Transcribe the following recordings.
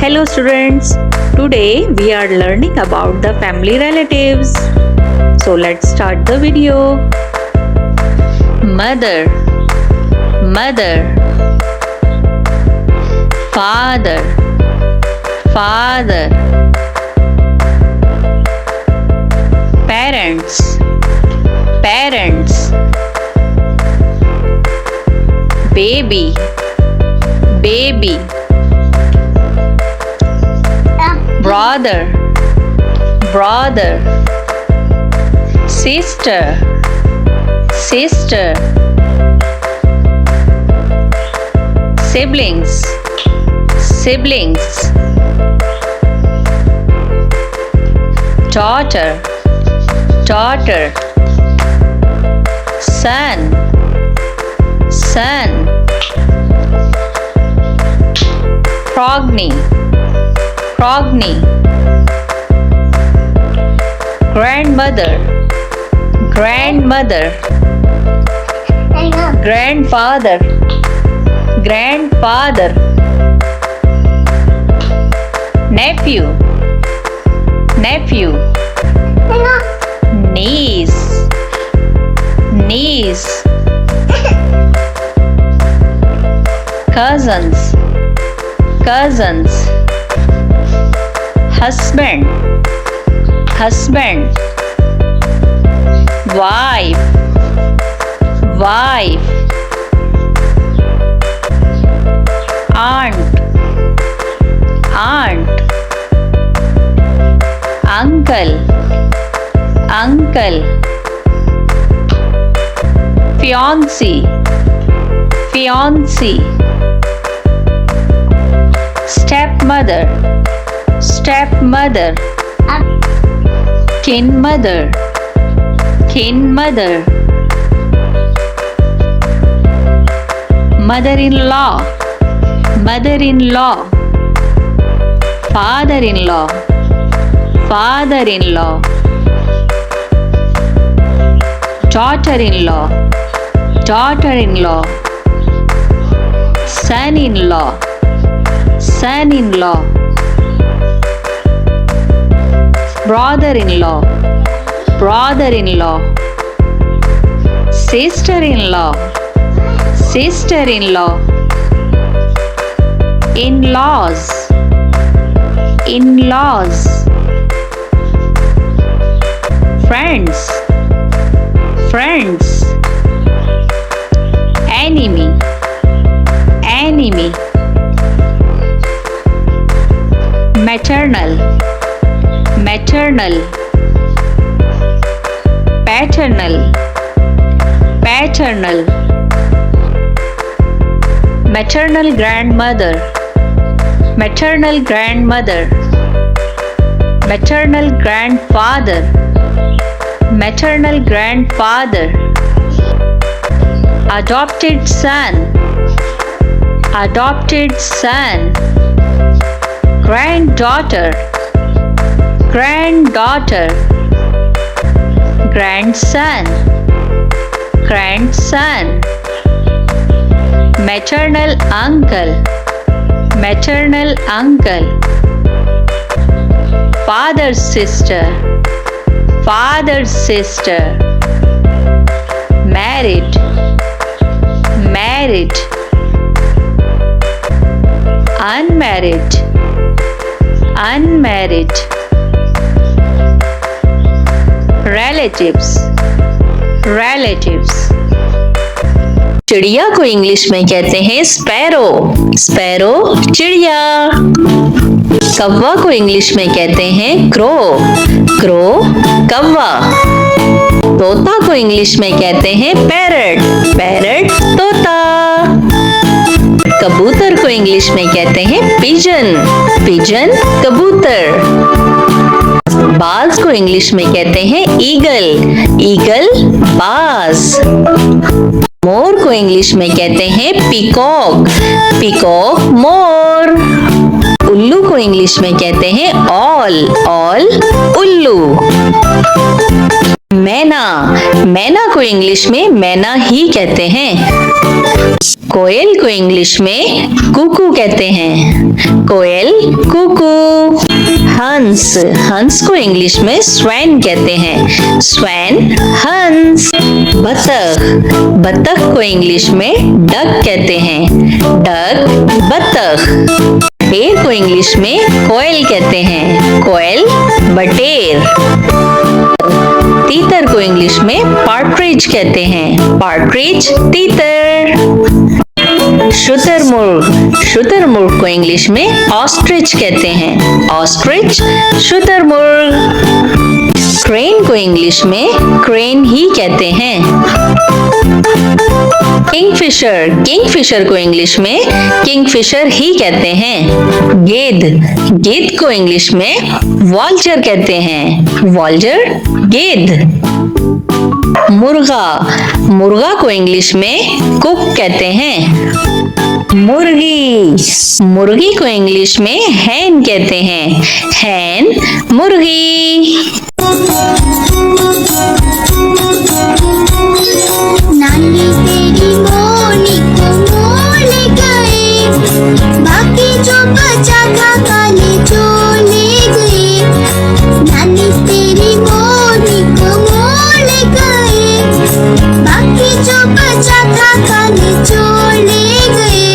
Hello students, today we are learning about the family relatives. So let's start the video. Mother, mother. Father, father. Parents, parents. Baby, baby. Brother, brother. Sister, sister. Siblings, siblings. Daughter, daughter. Son, son. Progeny, progeny. Grandmother, grandmother. Grandfather, grandfather. Nephew, nephew. Niece, niece. Cousins, cousins. Husband, husband. Wife, wife. Aunt, aunt. Uncle, uncle. Fiancé, fiancé. Stepmother, stepmother. Kin mother, kin mother. Mother-in-law, mother-in-law. Father-in-law, father-in-law. Daughter-in-law, daughter-in-law. Son-in-law, son-in-law. Brother-in-law, brother-in-law. Sister-in-law, sister-in-law. In-laws, in-laws. Friends, friends. Enemy, enemy. Maternal, maternal. Paternal, paternal. Maternal grandmother, maternal grandmother. Maternal grandfather, maternal grandfather. Adopted son, adopted son. Granddaughter, granddaughter. Grandson, grandson. Maternal uncle, maternal uncle. Father's sister, father's sister. Married, married. Unmarried, unmarried. Relatives, relatives. चिड़िया को English में कहते हैं sparrow, sparrow चिड़िया। कौवा को English में कहते हैं क्रो, क्रो कौवा। तोता को इंग्लिश में कहते हैं पैरट, पैरट तोता। कबूतर को इंग्लिश में कहते हैं पिजन, पिजन कबूतर। बाज को इंग्लिश में कहते हैं ईगल, ईगल बाज। मोर को इंग्लिश में कहते हैं पीकॉक, पीकॉक मोर। उल्लू को इंग्लिश में कहते हैं ऑल, ऑल उल्लू। मैना, मैना को इंग्लिश में मैना ही कहते हैं। कोयल को इंग्लिश में कुकू कहते हैं, कोयल कुकू। हंस, हंस को इंग्लिश में स्वैन कहते हैं। स्वैन, हंस। बतख, बतख को इंग्लिश में डक कहते हैं। डक, बतख। बटेर को इंग्लिश में कोयल कहते हैं। कोयल, बटेर। तीतर को इंग्लिश में पार्ट्रिज कहते हैं। पार्ट्रिज, तीतर। शुतुरमुर्ग, शुतुरमुर्ग को इंग्लिश में ऑस्ट्रिच कहते हैं। ऑस्ट्रिच, शुतुरमुर्ग। क्रेन को इंग्लिश में क्रेन ही कहते हैं। किंगफिशर, किंगफिशर को इंग्लिश में किंगफिशर ही कहते हैं। गेंद, गेंद को इंग्लिश में वॉल्चर कहते हैं। वॉल्चर, गेंद। मुर्गा, मुर्गा को इंग्लिश में कुक कहते हैं। मुर्गी, मुर्गी को इंग्लिश में हैन कहते हैं। हैन, मुर्गी। नानी तेरी मोनी को मोल गए, बाकी जो बचा था काले चोले गए। नानी तेरी मोनी को मोल गए, बाकी जो बचा था काले चोले गए।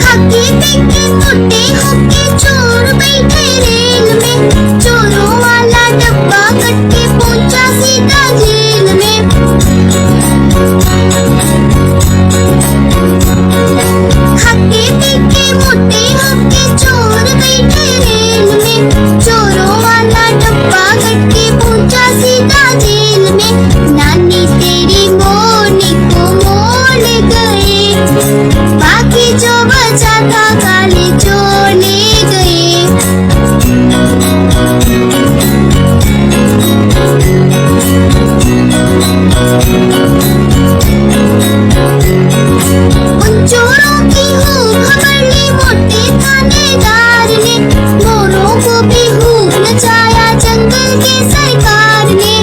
खाके पीके मोटे होके चोर बैठे रेल में, चोरों वाला डब्बा कट के पहुंचा सीधा जेल में। खाके पीके मोटे होके चोर बैठे रेल में, चोरों वाला डब्बा कट के पहुंचा सीधा जेल में। नानी तेरी मोनी को मोल गए, बाकी जो बचा था काले चोले गए। उन चोरों की हो खबर ली मोटे थानेदार ने, मोरों को भी खूब नचाया जंगल के सरकार ने।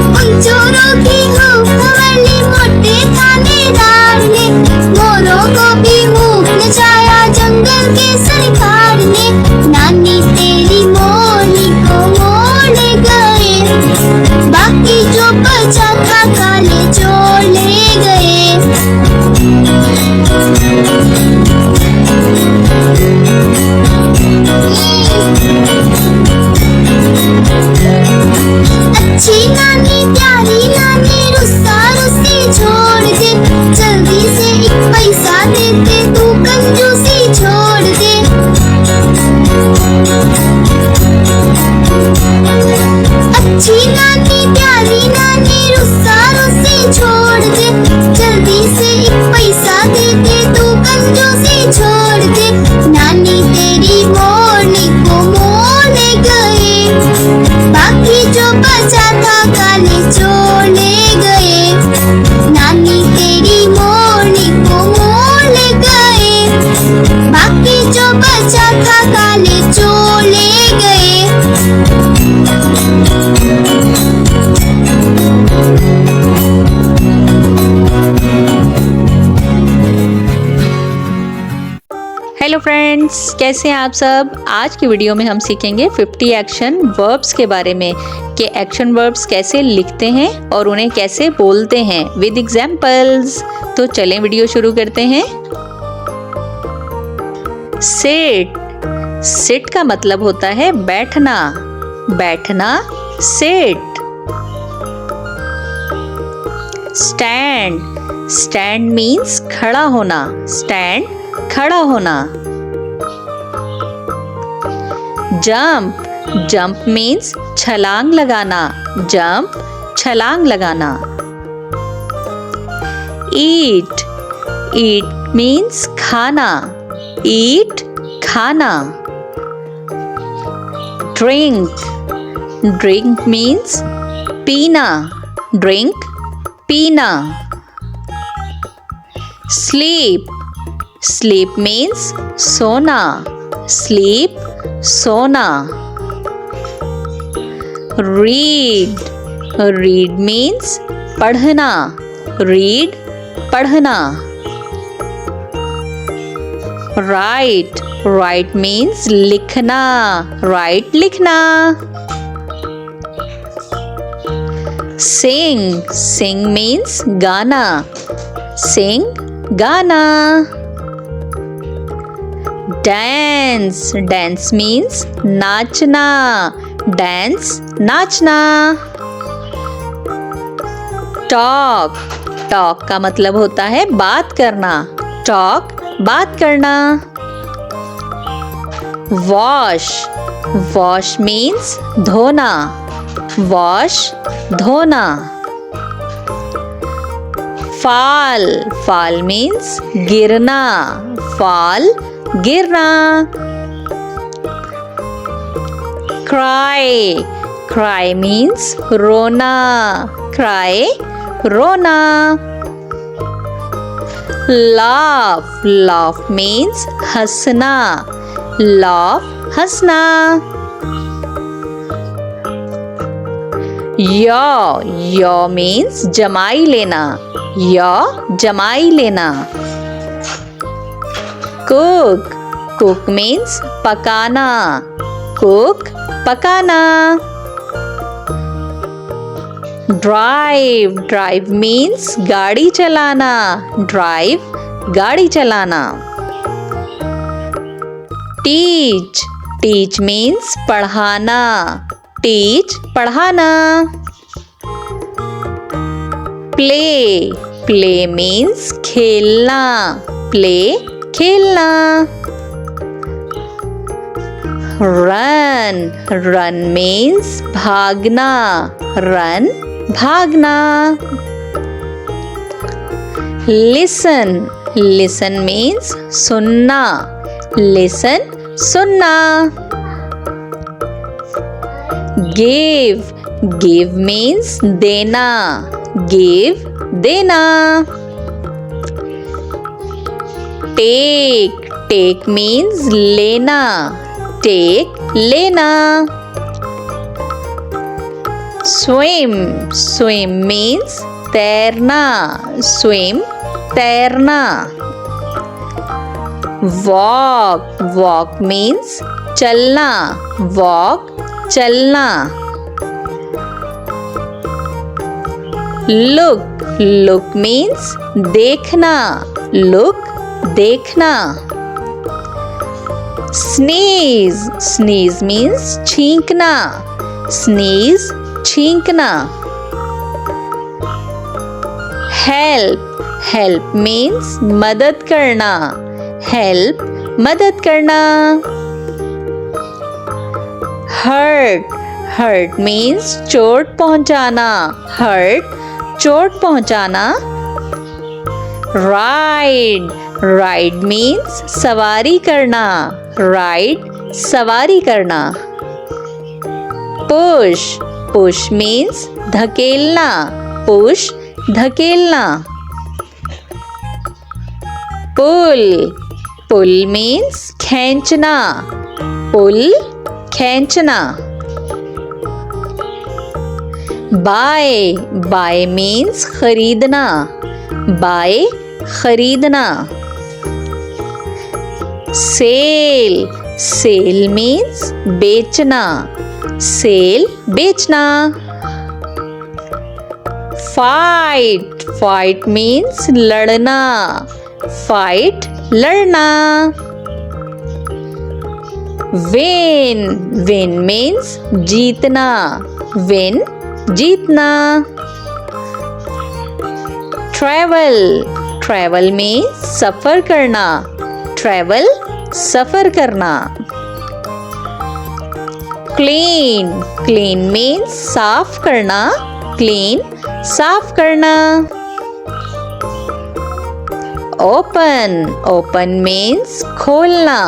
उन चोरों की हो खबर ली मोटे थानेदार ने, मोरों को भी खूब नचाया जंगल के सरकार ने। नानी तेरी मोनी को मोल गए, बाकी जो बचा था काले चोले गए। अच्छी नानी प्यारी नानी रुस्सा रुस्सी छोड़ दे, जल्दी से एक पैसा दे दे, तू कंजूसी छोड़ दे। अच्छी नानी प्यारी नानी रुस्सा रुस्सी छोड़ दे, जल्दी से एक पैसा दे दे, तू कंजूसी छोड़ दे। नानी तेरी मोनी को मोल गए, बाकी जो बचा था काले चोले गए। नानी तेरी मोनी को मोल गए, बाकी जो बचा था काले चोले गए। हेलो फ्रेंड्स, कैसे हैं आप सब। आज की वीडियो में हम सीखेंगे 50 एक्शन वर्ब्स के बारे में कि एक्शन वर्ब्स कैसे लिखते हैं और उन्हें कैसे बोलते हैं विद एग्जांपल्स। तो चलें वीडियो शुरू करते हैं। सिट, सिट का मतलब होता है बैठना। बैठना, सिट। स्टैंड, स्टैंड मीन्स खड़ा होना। स्टैंड, खड़ा होना। जंप, जंप मीन्स छलांग लगाना। जंप, छलांग लगाना। ईट, ईट मीन्स खाना। ईट, खाना। ड्रिंक, ड्रिंक मीन्स पीना। ड्रिंक, पीना। स्लीप, स्लीप मीन्स सोना। स्लीप, सोना. Read. Read means पढ़ना. Read पढ़ना. Write. Write means लिखना. Write लिखना. Sing. Sing means गाना. Sing गाना. Dance. Dance means नाचना. Dance नाचना. Talk. Talk का मतलब होता है बात करना. Talk बात करना. Wash. Wash means धोना. Wash धोना. Fall. Fall means गिरना. Fall गिरना. Cry. Cry means रोना. Cry रोना. Laugh. Laugh means हंसना. Laugh हंसना. Yaw. Yaw means जमाई लेना. Yaw जमाई लेना. Cook. Cook means पकाना. Cook पकाना. Drive. Drive means गाड़ी चलाना. Drive गाड़ी चलाना. Teach. Teach means पढ़ाना. Teach पढ़ाना. Play. Play means खेलना. Play खेलना. Run. Run means भागना. Run भागना. Listen. Listen means सुनना. Listen सुनना. Give. Give means देना. Give देना. Take. Take means लेना. Take लेना. Swim. Swim means तैरना. Swim तैरना. Walk. Walk means चलना. Walk चलना. Look. Look means देखना. Look देखना. Sneeze. Sneeze means छींकना. Sneeze छींकना. Help. Help means मदद करना. Help मदद करना. Hurt. Hurt means चोट पहुंचाना. Hurt चोट पहुंचाना. Ride. Ride means सवारी करना. Ride सवारी करना. Push. Push means धकेलना. Push धकेलना. Pull. Pull means खींचना. Pull खींचना. Buy. Buy means खरीदना. Buy खरीदना. Sell. Sell means बेचना. Sell बेचना. Fight. Fight means लड़ना. Fight लड़ना. Win. Win means जीतना. Win जीतना. Travel. Travel means सफर करना. Travel सफर करना. Clean. Clean means साफ करना. Clean साफ करना. Open. Open means खोलना.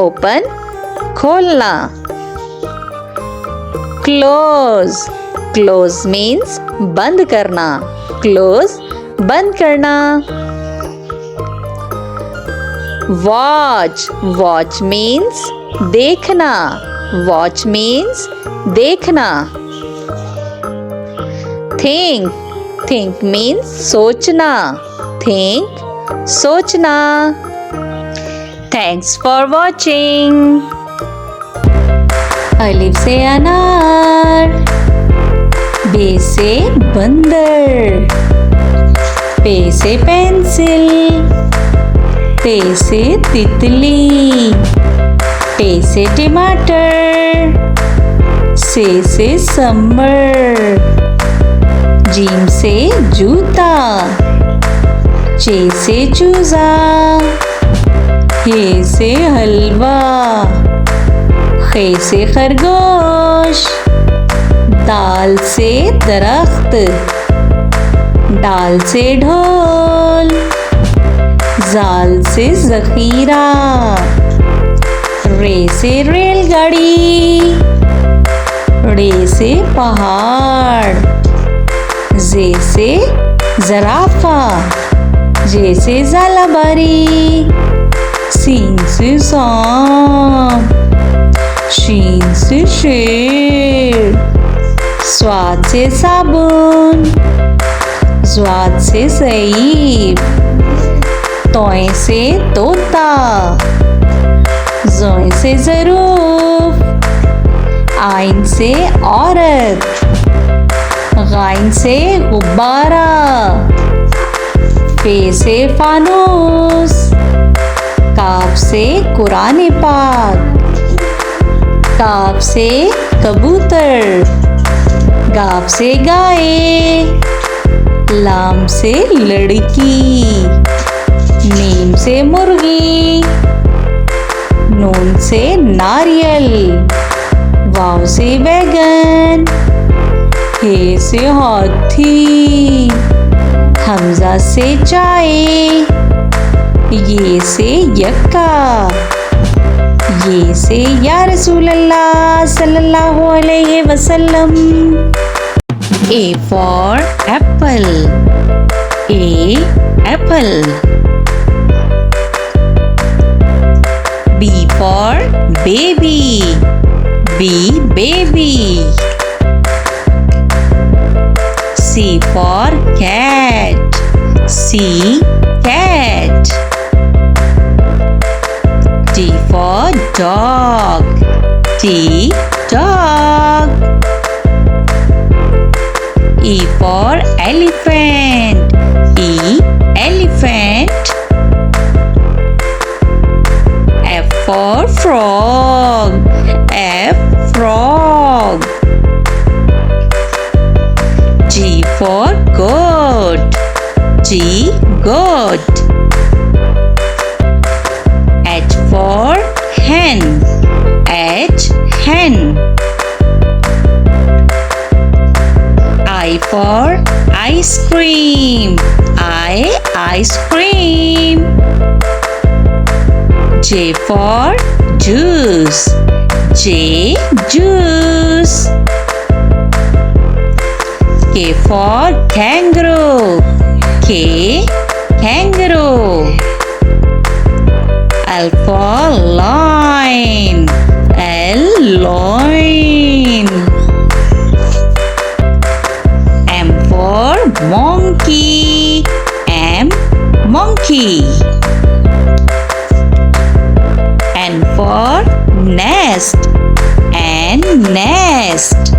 Open खोलना. Close. Close means बंद करना. Close बंद करना. Watch. Watch means देखना. Watch means देखना. Think. Think means सोचना. Think, सोचना. Thanks for watching. अलिफ से अनार, बे से बंदर, पे से पेंसिल, ते से तितली, टे से टमाटर, से समर, जीम से जूता, चे से चूजा, हे से हलवा, खे से खरगोश, दाल से दरख्त, डाल से ढोल, जाल से जखीरा, रे से रेलगाड़ी, रे से पहाड़, जे से जराफा, जे से जालाबारी, सीन से सांप, शीन से शेर, स्वाद से साबुन, स्वाद से सईब, तोय से तोता, जोय से ज़रूफ, आइन से औरत, गाइन से गुब्बारा, फे से फानूस, काफ से कुरान पाक, काफ से कबूतर, गाफ से गाय, लाम से लड़की, मीम से मुर्गी, नून से नारियल, वाव से बैगन, हे से हाथी, हमजा से चाय, ये से यक्का, ये से या रसूल अल्लाह सल्लल्लाहु अलैहि वसल्लम. A for apple. Apple. B for baby. Baby. C for cat. Cat. D for dog. Dog. E for elephant. Elephant. F for frog. Frog. G for goat. Goat. H for hen. Hen. I for ice cream. Ice cream. J for juice. Juice. K for kangaroo. Kangaroo. L for lion. Lion. M for monkey. Monkey. N for nest. Nest.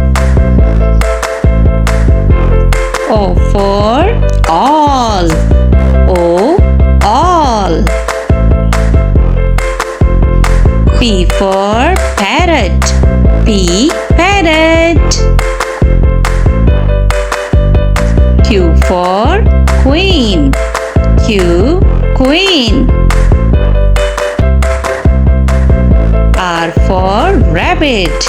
O for all. All. P for parrot. Parrot. Q for queen. Queen. R for rabbit.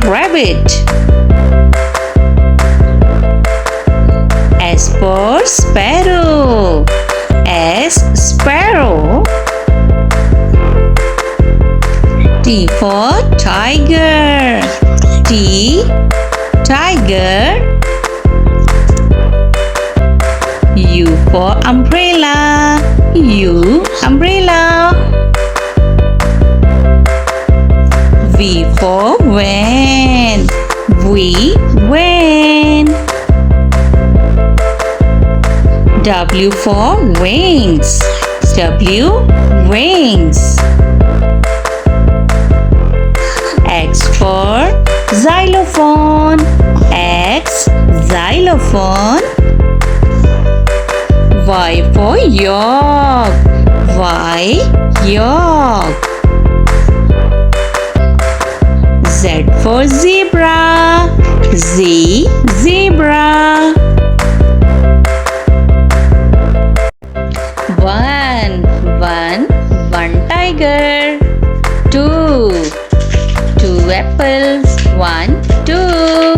Rabbit. S for sparrow. Sparrow. T for tiger. Tiger. U for umbrella. Umbrella. V for van. We van. W for wings. W wings. X for xylophone. X xylophone. Y for york. Y york. Z for zebra. Z zebra. One tiger. Two apples. 1, 2.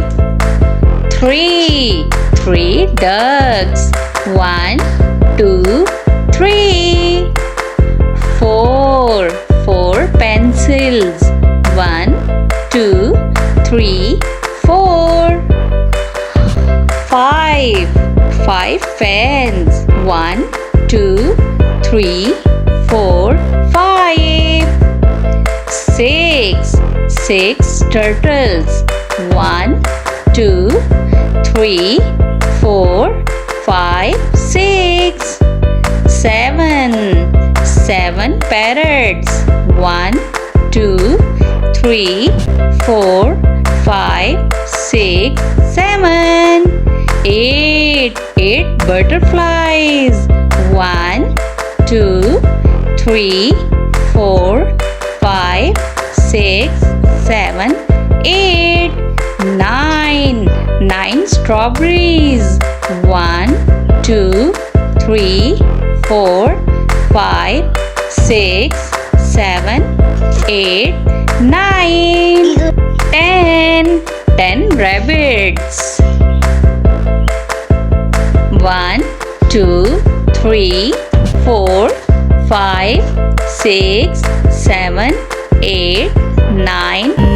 3 ducks. 1, 2, 3. 4 pencils. 1, 2, 3, 4. 5 fans. 1, 2, 3, 4, 5. 6 turtles. 1, 2, 3, 4, 5, 6. 7 parrots. 1, 2, 3, 4, 5, 6, 7. 8 butterflies. 1, 2, 3, 4, 5, 6, 7, 8. 9 strawberries. 1, 2, 3, 4, 5, 6, 7, 8, 9. 10 rabbits. 1, 2, 3, 4, 5, 6, 7, 8, 9.